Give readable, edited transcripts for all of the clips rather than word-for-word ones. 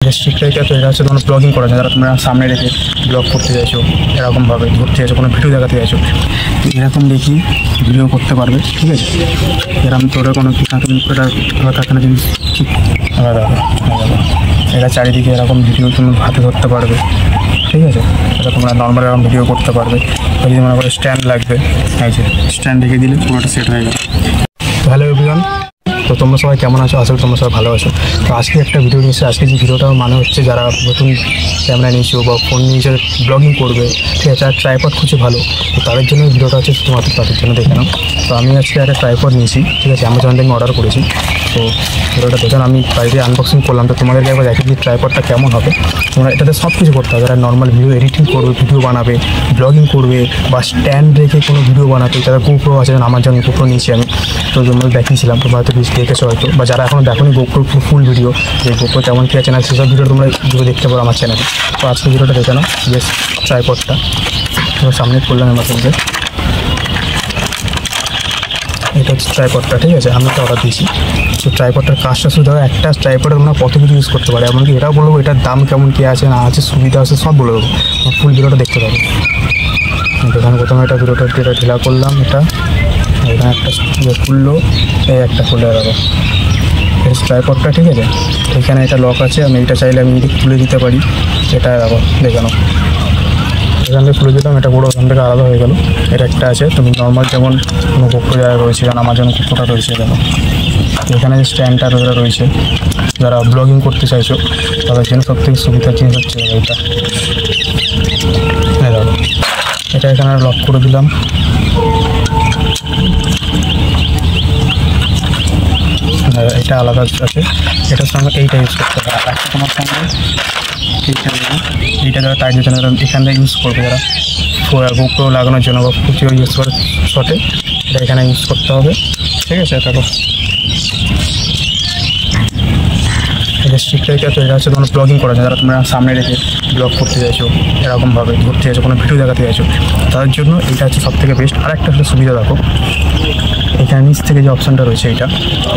স্ট্রিক্টটা তো এটা হচ্ছে তোমরা ব্লগিং করা যায়, যারা তোমরা সামনে রেখে ব্লগ করতে চাইছো, এরকমভাবে ঘুরতে চাইছো, কোনো ভিডিও দেখাতে চাইছো, এরকম দেখি ভিডিও করতে পারবে। ঠিক আছে, এরকম তোরা কোনো কারখানা জিনিস ঠিক আলাদা এটা চারিদিকে এরকম ভিডিও তুমি হাতে ধরতে পারবে। ঠিক আছে, এটা তোমরা নর্মাল এরকম ভিডিও করতে পারবে। যদি মনে করো স্ট্যান্ড লাগবে, এই যে স্ট্যান্ড রেখে দিলে পুরোটা সেট হয়ে গেল। হ্যালো এভরিওয়ান, তো তোমরা সবাই কেমন আছো? আসলে তোমরা সবাই ভালো আছো। তো আজকে একটা ভিডিও নিয়েছি। আজকে যে ভিডিওটা মানে হচ্ছে যারা নতুন ক্যামেরা নিয়েছো বা ফোন নিয়েছে ব্লগিং করবে, ঠিক আছে, আর ট্রাইপড খুঁজে ভালো, তো তাদের জন্য ভিডিওটা হচ্ছে শুধুমাত্র তাদের জন্য দেখে নাও। তো আমি আজকে একটা ট্রাইপড নিয়েছি, ঠিক আছে, অ্যামাজন থেকে আমি অর্ডার করেছি। তো ভিডিওটা দেখেন, আমি বাড়িতে আনবক্সিং করলাম। তো তোমাদেরকে একবার দেখি যে ট্রাইপডটা কেমন হবে। তোমরা এটাতে সব কিছু করতে হবে, যারা নর্মাল ভিডিও এডিটিং করবে, ভিডিও বানাবে, ব্লগিং করবে, বা স্ট্যান্ড রেখে কোনো ভিডিও বানাবে, যারা গোপ্রো আছে, আমার জন্য গোপ্রো নিয়েছি আমি। তো তোমরা দেখিয়েছিলাম, তোমরা হয়তো দেখেছো হয়তো, বা যারা এখনও দেখোনি গোপ্রো ফুল ভিডিও, যে গোপ্রো কেমন কী আছে না, সেসব ভিডিও তোমরা দেখতে পারো আমার চ্যানেলে। তো আজকে ভিডিওটা দেখে নাও, বেশ ট্রাইপডটা সামনে করলাম আমার সঙ্গে। এটা হচ্ছে ট্রাইপডটা, ঠিক আছে, আমি একটা অর্ডার দিয়েছি। তো ট্রাইপডটার কাজটা শুধু একটা ট্রাইপডে তোমরা কত কিছু ইউজ করতে পারে, এমনকি এটাও বলবো এটার দাম কেমন কী আছে না আছে, সুবিধা আছে, সব বলে দেবো। ফুল ভিডিওটা দেখতে পাবো। এখানে প্রথমে এটা ভিডিওটা ঢিলা করলাম, এটা এখানে একটা খুললো, এই একটা খুলে রাখো ট্রাইপডটা। ঠিক আছে, এখানে এটা লক আছে, আমি এটা চাইলে আমি খুলে দিতে পারি। এটা রাখো, দেখে নাও, এখান থেকে খুলে দিলাম, এটা পুরো ওখান থেকে আলাদা হয়ে গেল। এটা একটা আছে, তুমি নর্মাল যেমন কোনো গোপ্রো জায়গায় রয়েছে, কারণ আমার যেমন গোপ্রোটা রয়েছে, দেখো এখানে যে স্ট্যান্ডটা রয়েছে, যারা ব্লগিং করতে চাইছো তাদের জন্য সবথেকে সুবিধার জিনিস হচ্ছে এইটা। হ্যাঁ দেখো, এটা এখানে লক করে দিলাম। এটা আলাদা আছে, এটার সঙ্গে এইটা ইউজ করতে পারে। একটা তোমার সঙ্গে এইটা যারা টাইটের জন্য এখান থেকে ইউজ করবে, যারা গোপ্রো লাগানোর জন্য বা ফুটিও ইউজ করে শটে, এটা এখানে ইউজ করতে হবে। ঠিক আছে, দেখো এটা স্ট্রিক্টটা তো এটা হচ্ছে তোমরা ব্লগিং করা যায়, যারা তোমরা সামনে রেখে ব্লগ করতে চাইছো, এরকমভাবে ঘুরতে চাইছো, কোনো ভিডিও দেখাতে চাইছো, তাদের জন্য এটা হচ্ছে সবথেকে বেস্ট। আর একটা হচ্ছে সুবিধা, দেখো এখানে নিচ থেকে যে অপশানটা রয়েছে, এটা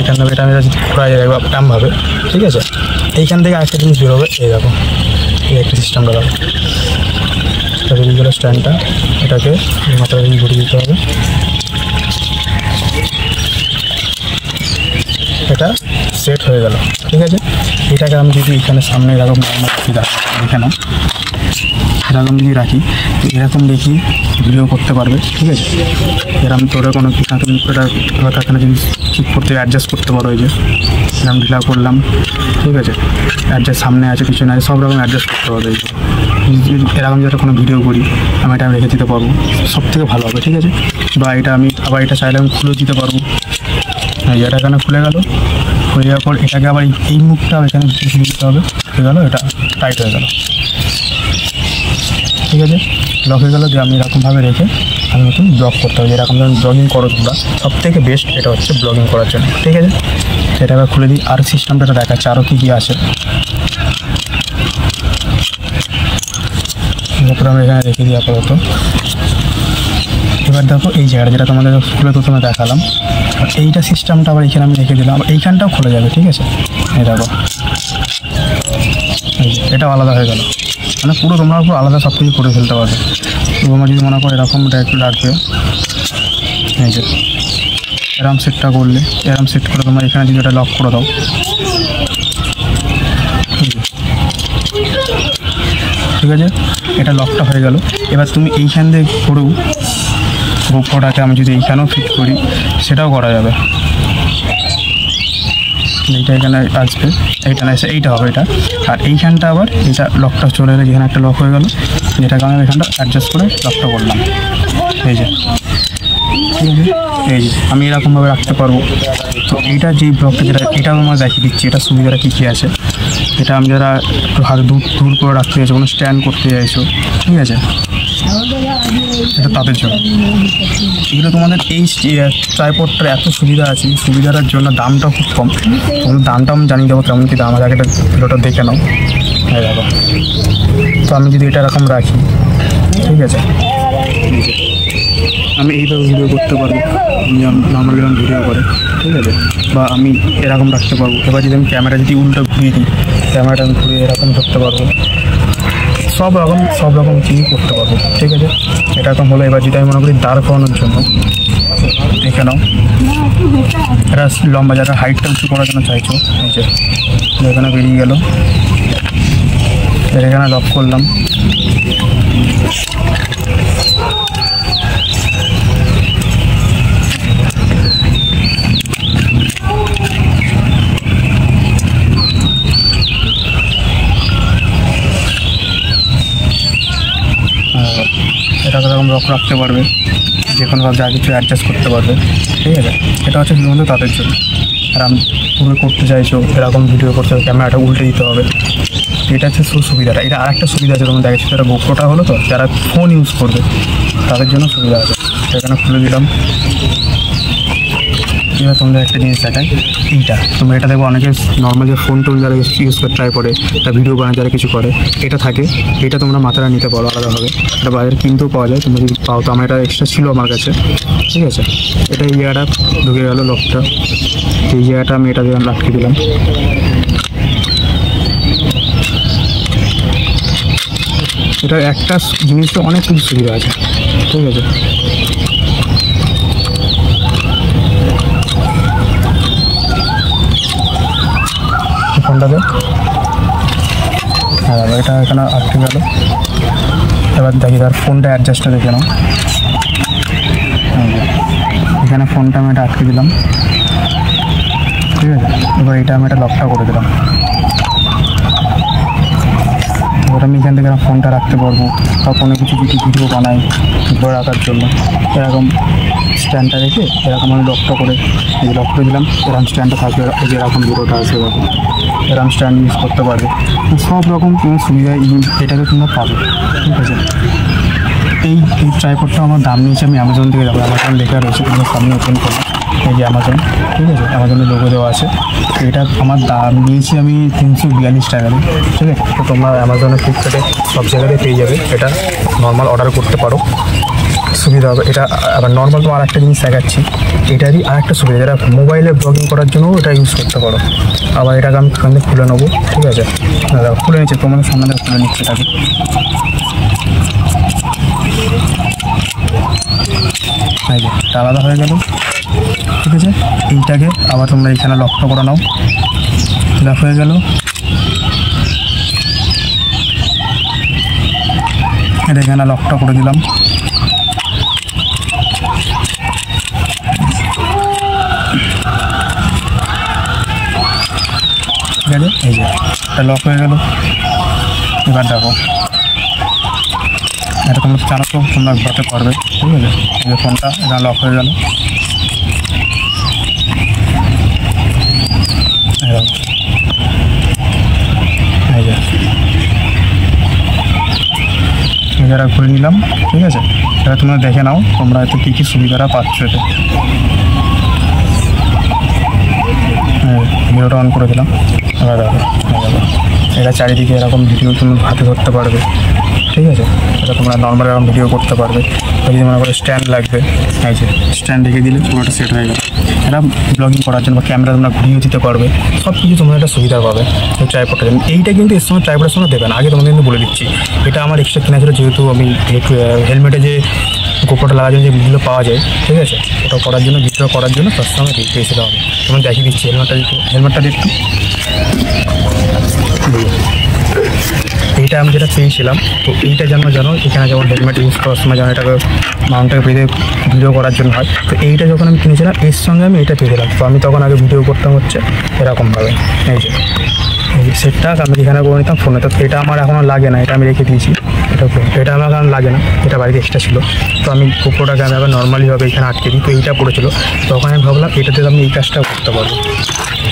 এখান থেকে এটা যদি ঘোরা যায় এমনভাবে, ঠিক আছে, এইখান থেকে আরেকটা জিনিস বেরোবে, এই দেখো এই একটা সিস্টেমটা দেখো, এটা যদি গেলো স্ট্যান্ডটা, এটাকে মাথাটা ঘুরিয়ে দিতে হবে, এটা সেট হয়ে গেল। ঠিক আছে, এটাকে আমি যদি এখানে সামনে এরকম এখানে এরকম যদি রাখি, এরকম দেখি ভিডিও করতে পারবে। ঠিক আছে, এরকম তোরা কোনো কারখানা জিনিস ঠিক করতে অ্যাডজাস্ট করতে পারো। এই যে এরকম ঢিলা করলাম, ঠিক আছে, অ্যাডজাস্ট সামনে আছে পিছনে আছে, সব রকম অ্যাডজাস্ট করতে পারবে। এরকম যাতে কোনো ভিডিও করি আমি এটা রেখে দিতে পারবো, সব থেকে ভালো হবে। ঠিক আছে, বা এটা আমি আবার এটা চাইলে আমি খুলে দিতে পারবো। এটা এখানে খুলে গেল, হয়ে যাওয়ার পর এটাকে আবার এই মুখটা এখানে দিতে হবে, হয়ে গেলো, এটা টাইট হয়ে গেল। ঠিক আছে, লক হয়ে গেলো। দিয়ে আমি এরকমভাবে রেখে আমি নতুন ব্লগ করতে হবে। এরকম যখন ব্লগিং করো তোমরা, সব থেকে বেস্ট এটা হচ্ছে ব্লগিং করার জন্য। ঠিক আছে, এটা আবার খুলে দিই, আর সিস্টেমটা দেখাচ্ছে আরও কী কী আছে। তারপরে আমি এখানে রেখে দিই আপাতত। এবার দেখো এই জায়গাটা যেটা তোমাদের খুলে প্রথমে দেখালাম, এইটা সিস্টেমটা আবার এখানে আমি রেখে দিলাম, এইখানটাও খুলে যাবে। ঠিক আছে, এই দেখো এটাও আলাদা হয়ে গেল, মানে পুরো তোমরা পুরো আলাদা সব কিছু করে ফেলতে পারবে। তোমরা যদি মনে করো এরকম একটু রাখবে, এই যে এরম সেটটা করলে, এরম সেট করে তোমরা এখানে যদি এটা লক করে দাও, ঠিক আছে, এটা লকটা হয়ে গেল। এবার তুমি এইখান থেকে করেও গোপ্রোটাকে আমি যদি এইখানেও ফিট করি, সেটাও করা যাবে। এইটা এখানে আসবে, এইটা না এসে এইটা হবে এটা, আর এইখানটা আবার এটা লকটা চলে এলে, যেখানে একটা লক হয়ে গেল, যেটাকে আমি এখানটা অ্যাডজাস্ট করে লকটা করলাম। এই যে ঠিক আছে, এই যে আমি এরকমভাবে রাখতে পারবো। তো এইটা যেই ব্লকটা যেটা, এটাও আমরা দেখিয়ে দিচ্ছি এটা সুবিধাটা কী কী আছে। এটা আমি যারা একটু হাত দূর করে রাখতে চাইছো, কোনো স্ট্যান্ড করতে চাইছো, ঠিক আছে, এটা তাদের জন্য। এগুলো তোমাদের এই ট্রাইপডটার এত সুবিধা আছে, সুবিধাটার জন্য দামটাও খুব কম। তোমাদের দামটা আমি জানিয়ে দেবো কেমন কী দাম আছে, আগে ভিডিওটা দেখে নাও। হ্যাঁ দেখো, তো আমি যদি এটা এরকম রাখি, ঠিক আছে, আমি এইভাবে ভিডিও করতে পারবো, নর্মালি যখন ভিডিও করে, ঠিক আছে, বা আমি এরকম রাখতে পারবো। এবার যদি আমি ক্যামেরা যদি উল্টো ঘুরিয়ে দিই, ক্যামেরাটা আমি ঘুরিয়ে এরকম ধরতে পারবো, সব রকম জিনিস করতে পারবো, ঠিক আছে। এরকম হলো। এবার যদি আমি মনে করি দাঁড় করানোর জন্য, দেখে নাও, এটা লম্বা জায়গা হাইটটা উঁচু করার জন্য চাইছো, এই যে এখানে বেরিয়ে গেল, এখানে লক করলাম, এটা এরকম লক রাখতে পারবে, যে কোনোভাবে যা কিছু অ্যাডজাস্ট করতে পারবে, ঠিক আছে। এটা হচ্ছে শুধুমাত্র তাদের জন্য। আর আমি পুরো করতে চাইছো, এরকম ভিডিও করতে হবে, ক্যামেরাটা উল্টে দিতে হবে, এটা হচ্ছে সুবিধাটা। এটা আরেকটা সুবিধা আছে, তোমার দেখেছি, যারা গোপ্রোটা হলো তো, যারা ফোন ইউজ করবে তাদের জন্য সুবিধা আছে। সেখানে খুলে দিলাম। এবার তোমাদের একটা জিনিস দেখায়, এইটা তোমরা এটা দেখবো অনেকে নর্মাল যে ফোন টোন যারা ইউজ করে ট্রাই করে, তা ভিডিও বানায় যারা কিছু করে, এটা থাকে, এটা তোমরা মাথাটা নিতে পারো আলাদাভাবে। এটা বাজারে কিনতেও পাওয়া যায়, তোমরা যদি পাও তো। আমার এটা এক্সট্রা ছিল আমার কাছে, ঠিক আছে। এটা এই জায়গাটা ঢুকে গেল লকটা, এই জায়গাটা আমি এটা দিয়ে আটকে দিলাম। এটা একটা জিনিসটা অনেক কিছু সুবিধা আছে, ঠিক আছে। ফোনটাতে হ্যাঁ, এটা এখানে আটকে গেল। এবার দেখি তার ফোনটা অ্যাডজাস্টটা দেখে নাও। এখানে ফোনটা আমি এটা আটকে দিলাম, ঠিক আছে। এবার এটা আমি এটা লকটা করে দিলাম। এবার আমি এখান থেকে ফোনটা রাখতে পারবো, বা কোনো কিছু যদি ভিডিও বানাই ধরে রাখার জন্য, এরকম স্ট্যান্ডটা রেখে এরকম আমি লকটা করে লক করে দিলাম। এরকম স্ট্যান্ডটা থাকবে, এই যে এরকম ভিডিওটা আছে, এরকম স্ট্যান্ড ইউজ করতে পারবে। সব রকম কোনো সুবিধা এটাকে তোমরা পাবে, ঠিক আছে। এই ট্রাইপডটা আমার দাম নিয়েছে, আমি অ্যামাজন থেকে যাবো, অ্যামাজন লেখা রয়েছে, তোমার সামনে ওপেন করলাম, এই যে অ্যামাজন, ঠিক আছে, অ্যামাজনের লোগো দেওয়া আছে। এটা আমার দাম নিয়েছি আমি 342 টাকা, ঠিক আছে। তো তোমরা অ্যামাজনে, ফ্লিপকার্টে সব জায়গাতে পেয়ে যাবে। এটা নর্মাল অর্ডার করতে পারো, সুবিধা হবে। এটা আবার নর্মাল তোমার আরেকটা জিনিস দেখাচ্ছি, এটারই আরেকটা সুবিধা, যেটা মোবাইলে ব্লগিং করার জন্য এটা ইউজ করতে পারো। আবার এটাকে আমি এখান থেকে খুলে নেবো, ঠিক আছে। খুলে নিচ্ছে, তোমাদের সামনে খুলে নিচ্ছে এটাকে, এটা আলাদা হয়ে গেল, ঠিক আছে। এইটাকে আবার তোমরা এখানে লক্ষ্য করে নাও, লক হয়ে গেল। এটা এখানে লকটা করে দিলাম, ঠিক আছে। এই যে এটা লক হয়ে গেল। এবার দেখো, এটা তোমরা চালাতেও তোমরা ঘুরাতে পারবে, ঠিক আছে। এই যে ফোনটা এটা লক হয়ে গেল, এই যে সুবিধাটা খুলে নিলাম, ঠিক আছে। এবার তোমরা দেখে নাও তোমরা এতে কী কী সুবিধাটা পাচ্ছ। এতে ভিডিওটা অন করে দিলাম, এবার দেখো এটা চারিদিকে এরকম ভিডিও তুমি হাতে ধরতে পারবে, ঠিক আছে। এটা তোমরা নর্মাল এরকম ভিডিও করতে পারবে। যদি মনে করো স্ট্যান্ড লাগবে, এই যে স্ট্যান্ড রেখে দিলে পুরোটা সেট হয়ে গেল। এটা ব্লগিং করার জন্য বা ক্যামেরা তোমরা ঘুরিয়ে দিতে পারবে, সব কিছু তোমরা একটা সুবিধা পাবে এই ট্রাইপডটার জন্য। এইটা কিন্তু এর সময় ট্রাইপডের সময় দেবে না, আগে তোমাদের কিন্তু বলে দিচ্ছি। এটা আমার এক্সট্রা কেনা ছিল, যেহেতু আমি হেলমেটে যে গোপ্রোটা লাগার জন্য যে ভিডিও পাওয়া যায়, ঠিক আছে, ওটা করার জন্য, ভিডিও করার জন্য তার সঙ্গে পেয়েছিলাম আমি। তোমার দেখিয়ে দিচ্ছি হেলমেটটা দেখতে। এইটা আমি যেটা পেয়েছিলাম, তো এইটা যেন এখানে যেমন হেলমেট ইউজ করার সময় যেন এটাকে মাউন্টটাকে বেঁধে ভিডিও করার জন্য হয়, তো এইটা যখন আমি কিনেছিলাম এর সঙ্গে আমি এটা পেয়েছিলাম। তো আমি তখন আগে ভিডিও করতাম হচ্ছে এরকমভাবে, এই যে সেটটা আমি এখানে করে নিতাম ফোনে। তো এটা আমার এখন লাগে না, এটা আমি রেখে দিয়েছি। এটা আমার এখন লাগে না, এটা বাড়িতে এক্সট্রা ছিল। তো আমি গোপ্রোটাকে আমি আবার নর্মালিভাবে এখানে আটকে দিই। তো এইটা পড়েছিল, তখন আমি ভাবলাম এটাতে আমি এই কাজটাও করতে পারবো।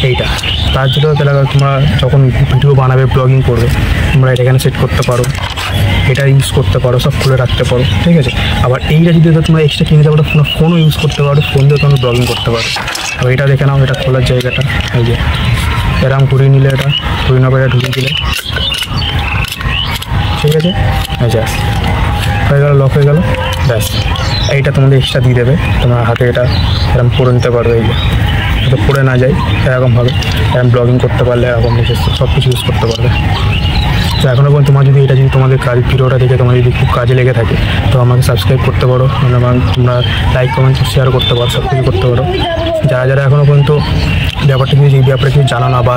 এইটা তার জন্য তাহলে তোমরা যখন ভিডিও বানাবে, ব্লগিং করবে, তোমরা এটা এখানে সেট করতে পারো, এটা ইউজ করতে পারো, সব খুলে রাখতে পারো, ঠিক আছে। আবার এইটা যদি তোমরা এক্সট্রা কিনে নিতে পারো, ফোনও ইউজ করতে পারো, ফোন দিয়ে তোমরা ব্লগিং করতে পারো। আবার এটা দেখে নাও, এটা খোলার জায়গাটা, এই যে এরকম ঘুরিয়ে নিলে, এটা ঘুরিয়ে নেওয়ার এটা ঢুকিয়ে দিলে, ঠিক আছে। আচ্ছা হয়ে গেল, লক হয়ে গেল, ব্যাস। এইটা তোমাদের এক্সট্রা দিয়ে দেবে, তোমার হাতে এটা এরকম পরে নিতে পারবে, এই যাতে পড়ে না যায় এরকমভাবে এরকম ব্লগিং করতে পারলে এরকম সব কিছু ইউজ করতে পারবে। তো এখনও পর্যন্ত তোমার যদি এটা যদি তোমাদের কাজ ভিডিওটা দেখে তোমার যদি খুব কাজে লেগে থাকে তো আমাকে সাবস্ক্রাইব করতে পারো, মানে তোমরা লাইক কমেন্ট শেয়ার করতে পারো, সব কিছু করতে পারো। যারা যারা এখনও পর্যন্ত ব্যাপারটা কিছু এই ব্যাপারে কিছু জানো না বা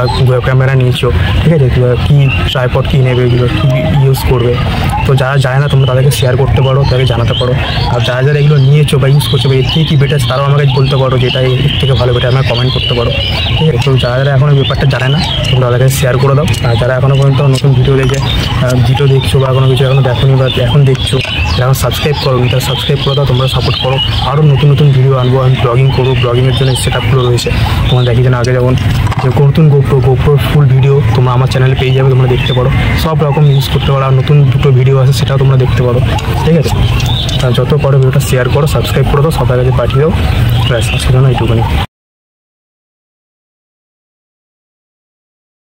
ক্যামেরা নিয়েছো, ঠিক আছে, কী ট্রাইপড কী নেবে, এগুলো কী ইউজ করবে, তো যারা যায় না তোমরা তাদেরকে শেয়ার করতে পারো, তাদেরকে জানাতে পারো। আর যারা যারা এগুলো নিয়েছো বা ইউজ করছো বা এর থেকে কী বেটার তারাও আমাকে বলতে পারো যে এটা এর থেকে ভালো বেটার, আমাকে কমেন্ট করতে পারো, ঠিক আছে। তো যারা যারা এখনও ব্যাপারটা জানে না তোমরা তাদেরকে শেয়ার করে দাও। আর যারা এখনও পর্যন্ত নতুন ভিডিও দেখছো বা কোনো কিছু এখনও দেখোনি বা এখন দেখছো, এখন সাবস্ক্রাইব করো, তারা সাবস্ক্রাইব করে দাও, তোমরা সাপোর্ট করো। আরও নতুন নতুন ভিডিও আনবো, আমি ব্লগিং করবো, ব্লগিংয়ের জন্য সেট আপগুলো রয়েছে তোমরা দেখি যেন আগে যেমন যে নতুন গোপ্রোর ফুল ভিডিও তোমরা আমার চ্যানেলে পেয়ে যাবে, তোমরা দেখতে পারো, সব রকম ইউজ করতে পারো। আর নতুন দুটো ভিডিও আছে সেটাও তোমরা দেখতে পারো, ঠিক আছে। যত পারো ভিডিওটা শেয়ার করো, সাবস্ক্রাইব করে দাও, সবার কাছে পাঠিয়ে দাও, ব্যাস আজকের জন্য এইটুকুনি।